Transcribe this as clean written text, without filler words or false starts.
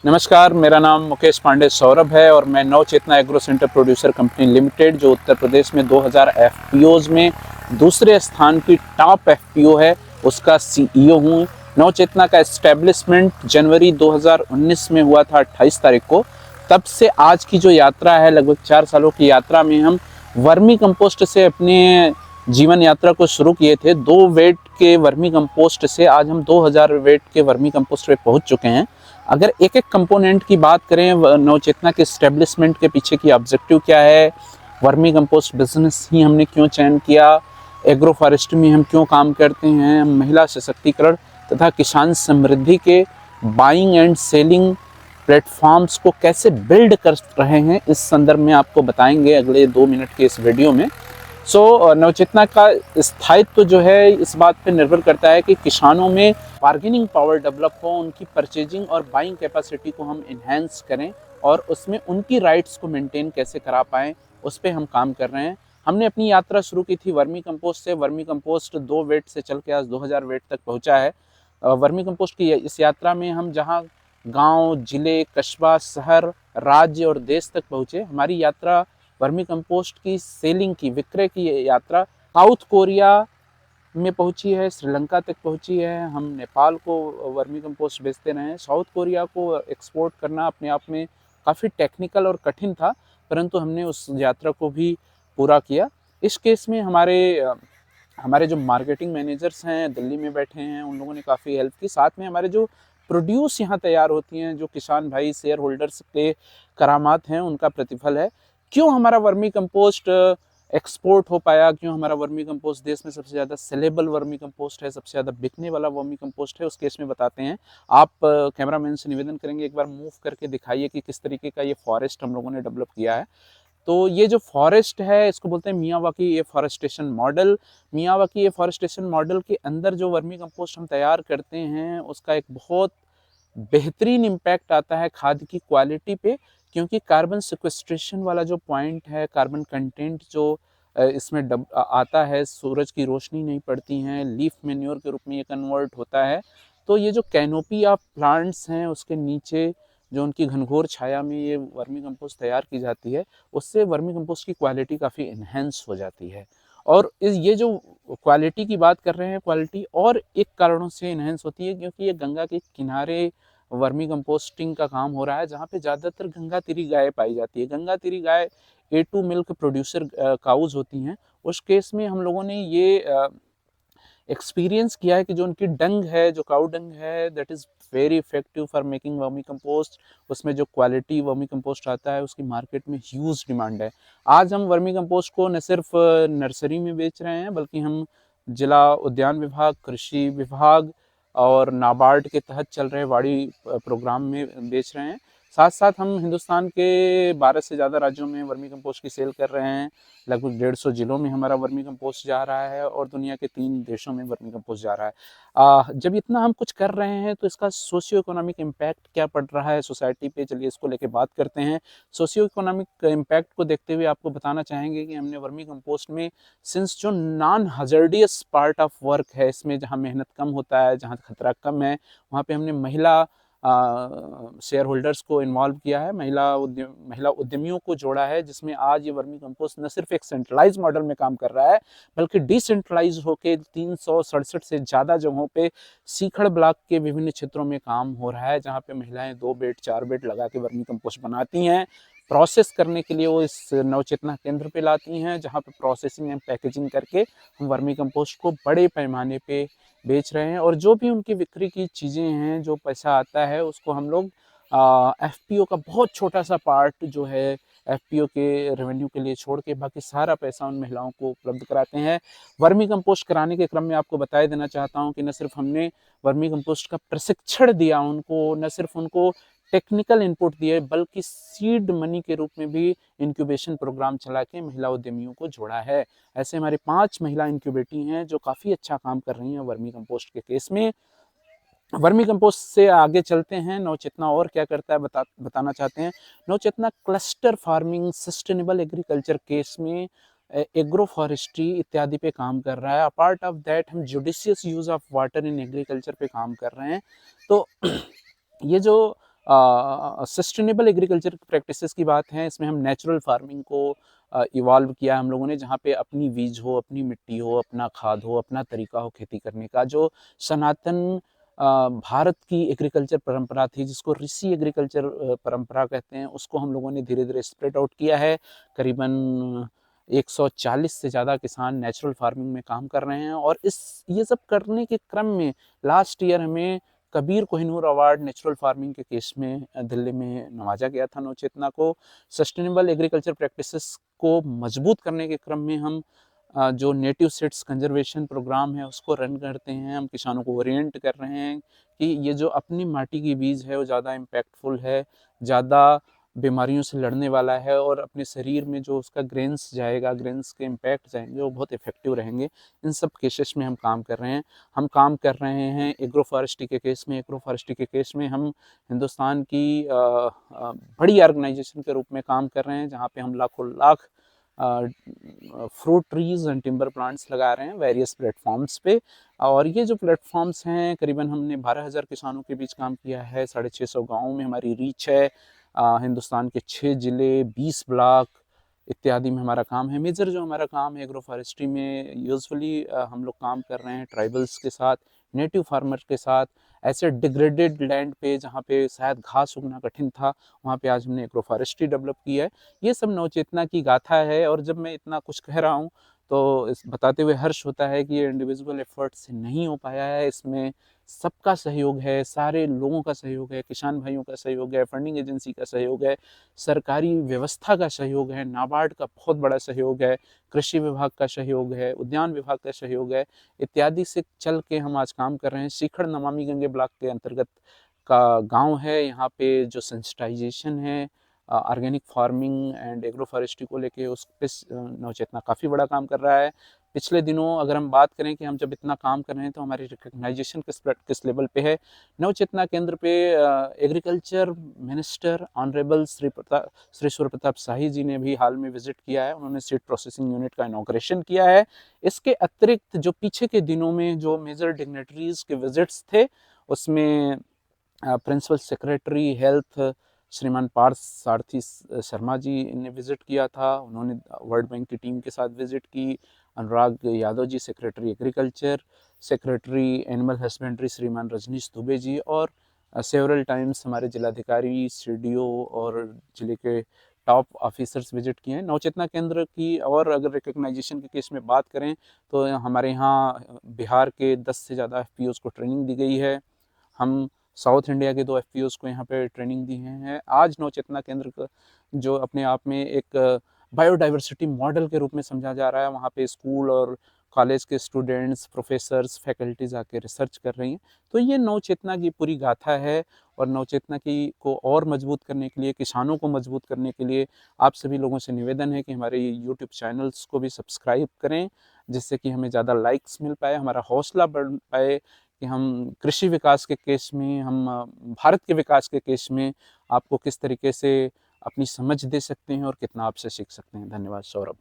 नमस्कार, मेरा नाम मुकेश पांडे सौरभ है और मैं Nav Chetna agro centre producer company limited जो उत्तर प्रदेश में 2000 एफपीओज में दूसरे स्थान की टॉप एफपीओ है, उसका सीईओ हूँ। नव चेतना का एस्टेब्लिशमेंट जनवरी 2019 में हुआ था 28 तारीख को। तब से आज की जो यात्रा है, लगभग 4 सालों की यात्रा में हम वर्मी कंपोस्ट से अपने जीवन यात्रा को शुरू किए थे। 2 वेट के वर्मी कंपोस्ट से आज हम 2000 वेट के वर्मी कंपोस्ट पे पहुंच चुके हैं। अगर एक एक कंपोनेंट की बात करें, नवचेतना के स्टेब्लिशमेंट के पीछे की ऑब्जेक्टिव क्या है, वर्मी कंपोस्ट बिजनेस ही हमने क्यों चयन किया, एग्रो फॉरेस्ट्री में हम क्यों काम करते हैं, महिला सशक्तिकरण तथा किसान समृद्धि के बाइंग एंड सेलिंग प्लेटफॉर्म्स को कैसे बिल्ड कर रहे हैं, इस संदर्भ में आपको बताएंगे अगले 2 मिनट के इस वीडियो में। नवचेतना का स्थायित्व जो है इस बात पे निर्भर करता है कि किसानों में बार्गेनिंग पावर डेवलप हो, उनकी परचेजिंग और बाइंग कैपेसिटी को हम इन्हेंस करें और उसमें उनकी राइट्स को मेंटेन कैसे करा पाएँ, उस पर हम काम कर रहे हैं। हमने अपनी यात्रा शुरू की थी वर्मी कंपोस्ट से। वर्मी कंपोस्ट 2 वेट से चल के आज 2000 वेट तक पहुंचा है। वर्मी कंपोस्ट की इस यात्रा में हम जहां गांव, जिले, कस्बा, शहर, राज्य और देश तक पहुंचे। हमारी यात्रा वर्मी कंपोस्ट की सेलिंग की, विक्रय की यात्रा साउथ कोरिया में पहुंची है, श्रीलंका तक पहुंची है। हम नेपाल को वर्मी कंपोस्ट बेचते रहे हैं। साउथ कोरिया को एक्सपोर्ट करना अपने आप में काफ़ी टेक्निकल और कठिन था, परंतु हमने उस यात्रा को भी पूरा किया। इस केस में हमारे जो मार्केटिंग मैनेजर्स हैं दिल्ली में बैठे हैं, उन लोगों ने काफ़ी हेल्प की। साथ में हमारे जो प्रोड्यूस यहाँ तैयार होती हैं, जो किसान भाई शेयर होल्डर्स के करामात हैं, उनका प्रतिफल है। क्यों हमारा वर्मी कंपोस्ट एक्सपोर्ट हो पाया, क्यों हमारा वर्मी कंपोस्ट देश में सबसे ज़्यादा सेलेबल वर्मी कंपोस्ट है, सबसे ज़्यादा बिकने वाला वर्मी कंपोस्ट है, उस केस में बताते हैं। आप कैमरामैन से निवेदन करेंगे एक बार मूव करके दिखाइए कि किस तरीके का ये फॉरेस्ट हम लोगों ने डेवलप किया है। तो ये जो फॉरेस्ट है इसको बोलते हैं Miyawaki afforestation model. Miyawaki afforestation model के अंदर जो वर्मी कंपोस्ट हम तैयार करते हैं उसका एक बहुत बेहतरीन इम्पैक्ट आता है खाद की क्वालिटी पे, क्योंकि कार्बन सिक्वेस्ट्रेशन वाला जो पॉइंट है, कार्बन कंटेंट जो इसमें आता है, सूरज की रोशनी नहीं पड़ती है, लीफ मैन्योर के रूप में ये कन्वर्ट होता है। तो ये जो कैनोपी ऑफ प्लांट्स हैं उसके नीचे जो उनकी घनघोर छाया में ये वर्मी कंपोस्ट तैयार की जाती है, उससे वर्मी कंपोस्ट की क्वालिटी काफ़ी इन्हेंस हो जाती है। और ये जो क्वालिटी की बात कर रहे हैं, क्वालिटी और एक कारणों से इन्हेंस होती है क्योंकि ये गंगा के किनारे वर्मी कंपोस्टिंग का काम हो रहा है, जहाँ पे ज़्यादातर गंगा तिरी गाय पाई जाती है। गंगा तिरी गाय A2 मिल्क प्रोड्यूसर काउज होती हैं। उस केस में हम लोगों ने ये एक्सपीरियंस किया है कि जो उनकी डंग है, जो काउ डंग है, that is very effective for making vermi compost. उसमें जो क्वालिटी वर्मी कंपोस्ट आता है उसकी मार्केट में ह्यूज डिमांड है। आज हम वर्मी कंपोस्ट को न सिर्फ नर्सरी में बेच रहे हैं, बल्कि हम जिला उद्यान विभाग, कृषि विभाग और नाबार्ड के तहत चल रहे वाड़ी प्रोग्राम में बेच रहे हैं। साथ साथ हम हिंदुस्तान के 12 से ज़्यादा राज्यों में वर्मी कंपोस्ट की सेल कर रहे हैं। लगभग 150 जिलों में हमारा वर्मी कंपोस्ट जा रहा है और दुनिया के 3 देशों में वर्मी कंपोस्ट जा रहा है। जब इतना हम कुछ कर रहे हैं तो इसका सोशियो इकोनॉमिक इम्पैक्ट क्या पड़ रहा है सोसाइटी पे, चलिए इसको लेके बात करते हैं। सोशियो इकोनॉमिक इम्पैक्ट को देखते हुए आपको बताना चाहेंगे कि हमने वर्मी कंपोस्ट में सिंस जो नॉन हजर्डियस पार्ट ऑफ वर्क है, इसमें जहाँ मेहनत कम होता है, जहाँ खतरा कम है, वहाँ पे हमने महिला शेयर होल्डर्स को इन्वॉल्व किया है, महिला उद्यमियों को जोड़ा है, जिसमें आज ये वर्मी कंपोस्ट न सिर्फ एक सेंट्रलाइज मॉडल में काम कर रहा है, बल्कि डिसेंट्रलाइज होकर 367 से ज़्यादा जगहों पे सीखड़ ब्लॉक के विभिन्न क्षेत्रों में काम हो रहा है, जहाँ पे महिलाएं 2 बेड 4 बेड लगा के वर्मी कंपोस्ट बनाती हैं। प्रोसेस करने के लिए वो इस नवचेतना केंद्र पे लाती हैं, जहाँ पे प्रोसेसिंग एंड पैकेजिंग करके हम वर्मी कंपोस्ट को बड़े पैमाने पे बेच रहे हैं। और जो भी उनकी बिक्री की चीज़ें हैं, जो पैसा आता है, उसको हम लोग एफपीओ का बहुत छोटा सा पार्ट जो है एफपीओ के रेवेन्यू के लिए छोड़ के बाकी सारा पैसा उन महिलाओं को उपलब्ध कराते हैं। वर्मी कंपोस्ट कराने के क्रम में आपको बता देना चाहता हूँ कि न सिर्फ हमने वर्मी कंपोस्ट का प्रशिक्षण दिया उनको, न सिर्फ उनको टेक्निकल इनपुट दिए, बल्कि सीड मनी के रूप में भी इंक्यूबेशन प्रोग्राम चला के महिला उद्यमियों को जोड़ा है। ऐसे हमारे 5 महिला इंक्यूबेटी हैं जो काफ़ी अच्छा काम कर रही हैं वर्मी कंपोस्ट के केस में। वर्मी कंपोस्ट से आगे चलते हैं, नवचेतना और क्या करता है बताना चाहते हैं। Navchetna cluster farming, sustainable agriculture case में एग्रो फॉरेस्ट्री इत्यादि पे काम कर रहा है। अपार्ट ऑफ दैट हम judicious use of water in agriculture पे काम कर रहे हैं। तो ये जो सस्टेनेबल एग्रीकल्चर प्रैक्टिसेस की बात है, इसमें हम नेचुरल फार्मिंग को इवॉल्व किया हम लोगों ने, जहाँ पे अपनी बीज हो, अपनी मिट्टी हो, अपना खाद हो, अपना तरीका हो खेती करने का। जो सनातन भारत की एग्रीकल्चर परंपरा थी, जिसको ऋषि एग्रीकल्चर परंपरा कहते हैं, उसको हम लोगों ने धीरे धीरे स्प्रेड आउट किया है। करीबन 140 से ज़्यादा किसान नेचुरल फार्मिंग में काम कर रहे हैं, और ये सब करने के क्रम में लास्ट ईयर हमें Kabir Kohinoor award natural farming के केस में दिल्ली में नवाजा गया था नवचेतना को। सस्टेनेबल एग्रीकल्चर प्रैक्टिसेस को मजबूत करने के क्रम में हम जो नेटिव सीड्स कंजर्वेशन प्रोग्राम है उसको रन करते हैं। हम किसानों को ओरिएंट कर रहे हैं कि ये जो अपनी माटी की बीज है वो ज़्यादा इम्पैक्टफुल है, ज़्यादा बीमारियों से लड़ने वाला है, और अपने शरीर में जो उसका ग्रेन्स जाएगा, ग्रेन्स के इम्पैक्ट जाएंगे, वो बहुत इफेक्टिव रहेंगे। इन सब केसेस में हम काम कर रहे हैं। हम काम कर रहे हैं एग्रो फॉरेस्ट्री के केस में। एग्रो फॉरेस्ट्री के केस में हम हिंदुस्तान की बड़ी ऑर्गेनाइजेशन के रूप में काम कर रहे हैं, जहाँ पे हम लाखों lakh fruit trees and timber plants लगा रहे हैं वेरियस प्लेटफॉर्म्स पे। और ये जो प्लेटफॉर्म्स हैं, करीबन हमने 12,000 किसानों के बीच काम किया है। 650 गाँवों में हमारी रीच है। हिंदुस्तान के 6 ज़िले, 20 ब्लॉक इत्यादि में हमारा काम है। मेजर जो हमारा काम है एग्रो फॉरेस्ट्री में, यूजुअली हम लोग काम कर रहे हैं ट्राइबल्स के साथ, नेटिव फार्मर के साथ। ऐसे डिग्रेडेड लैंड पे जहाँ पे शायद घास उगना कठिन था, वहाँ पे आज हमने एग्रो फॉरेस्ट्री डेवलप की है। ये सब नवचेतना की गाथा है। और जब मैं इतना कुछ कह रहा हूँ तो इस बताते हुए हर्ष होता है कि ये इंडिविजुअल एफर्ट से नहीं हो पाया है। इसमें सबका सहयोग है, सारे लोगों का सहयोग है, किसान भाइयों का सहयोग है, फंडिंग एजेंसी का सहयोग है, सरकारी व्यवस्था का सहयोग है, नाबार्ड का बहुत बड़ा सहयोग है, कृषि विभाग का सहयोग है, उद्यान विभाग का सहयोग है, इत्यादि से चल के हम आज काम कर रहे हैं। सीखड़ नमामि गंगे ब्लॉक के अंतर्गत का गांव है। यहाँ पे जो सेंसिटाइजेशन है organic farming and agro forestry को लेके, उस पे नवचेतना काफ़ी बड़ा काम कर रहा है। पिछले दिनों अगर हम बात करें कि हम जब इतना काम कर रहे हैं तो हमारी रिकग्नाइजेशन किस लेवल पे है। नवचेतना केंद्र पे agriculture minister honourable Shri Surya Pratap Shahi जी ने भी हाल में विजिट किया है। उन्होंने सीड प्रोसेसिंग यूनिट का इनॉग्रेशन किया है। इसके अतिरिक्त जो पीछे के दिनों में जो मेजर डिग्नेटरीज के विजिट्स थे, उसमें प्रिंसिपल सेक्रेटरी हेल्थ श्रीमान पार्थ सारथी शर्मा जी ने विज़िट किया था। उन्होंने वर्ल्ड बैंक की टीम के साथ विज़िट की। Anurag Yadav ji secretary agriculture, secretary animal husbandry Shriman Rajneesh Dubey ji, और सेवरल टाइम्स हमारे जिलाधिकारी, सीडीओ और जिले के टॉप ऑफिसर्स विजिट किए हैं। नवचेतना केंद्र की और अगर रिकग्नाइजेशन के केस में बात करें तो हमारे यहाँ बिहार के 10 से ज़्यादा एफपीओज़ को ट्रेनिंग दी गई है। हम साउथ इंडिया के 2 एफपीओज़ को यहाँ पे ट्रेनिंग दी हैं। आज नवचेतना केंद्र जो अपने आप में एक बायोडाइवर्सिटी मॉडल के रूप में समझा जा रहा है, वहाँ पे स्कूल और कॉलेज के स्टूडेंट्स, प्रोफेसर्स, फैकल्टीज आके रिसर्च कर रही हैं। तो ये नवचेतना की पूरी गाथा है। और नवचेतना की को और मजबूत करने के लिए, किसानों को मजबूत करने के लिए आप सभी लोगों से निवेदन है कि हमारे यूट्यूब चैनल्स को भी सब्सक्राइब करें, जिससे कि हमें ज़्यादा लाइक्स मिल पाए, हमारा हौसला बढ़ पाए कि हम कृषि विकास के केस में, हम भारत के विकास के केस में आपको किस तरीके से अपनी समझ दे सकते हैं और कितना आपसे सीख सकते हैं। धन्यवाद सौरभ।